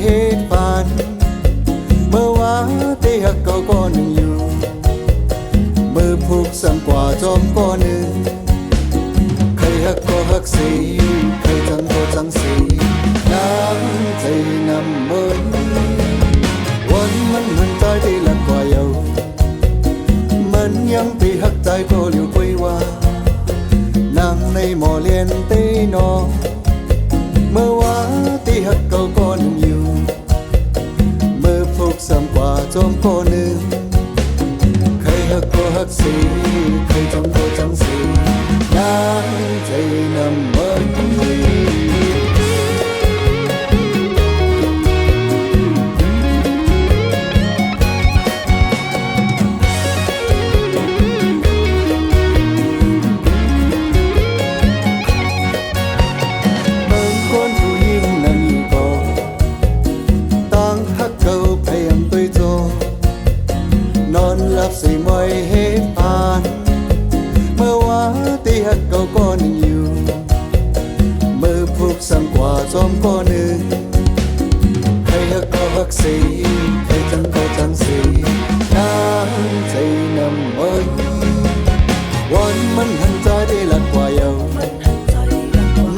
เหตุผ่านเมื่อวานที่หักเขาก็หนึ่งอยู่มือผูกสั่งกว่าจอมก็หนึ่งเคยหักก็หักสีเคยจังก็จังสีน้ำใจนำเมินวันมันใจที่หลักกว่าเยามันยังที่หักใจก็เหลียวคุยว่านั่งในหมอเลียนตีนอเมื่อวานที่หักเขาก็หนึ่งอยู่มือผูกสั่งกว่าจอมก็หนึ่งเคยหักก็หักสีเคยจังก็จังสีน้ำใจนำเมินนอนหลับสิไม่เหตุผ่านเมื่อวานที่หักเขาก็หนึ่งอยู่มือผูกสั่งกว่าจอมก็หนึ่งใครหักก็หักสีใครจังก็จังสีน้ำใจนำเมินวันมันหันใจได้หลักกว่าเยา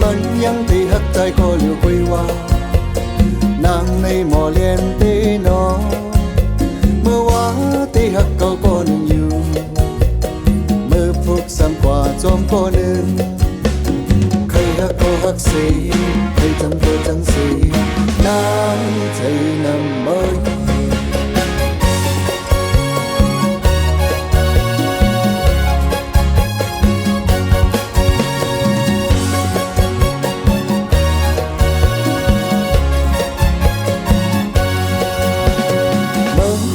มันยังที่หักใจก็เหลียวคุยว่านั่งในหมอเลียนตีนอเมื่อวานที่หักเขาก็หนึ่งอยู่มือผูกสั่งกว่าจอมก็หนึ่งเคยหักก็หักสีเคยจังก็จังสีน้ำใจนำเมิน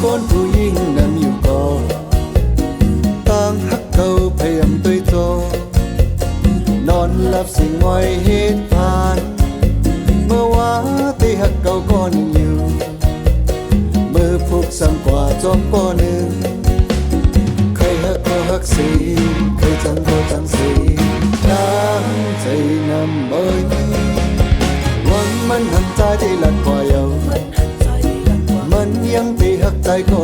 คนผู้หญิงนั้นอยู่ก่อต่างหักเขาพยายามตัวโตนอนหลับสิ่งไว้เหตุผ่านเมื่อวานที่หักเขาก็หนึ่งอยู่มือผูกสั่งกว่าจอมก็หนึ่งเคยหักก็หักสีเคยจังก็จังสีน้ำใจนำเมินวันมันหันใจที่หลักกว่าเยามันยังที่หักใจก็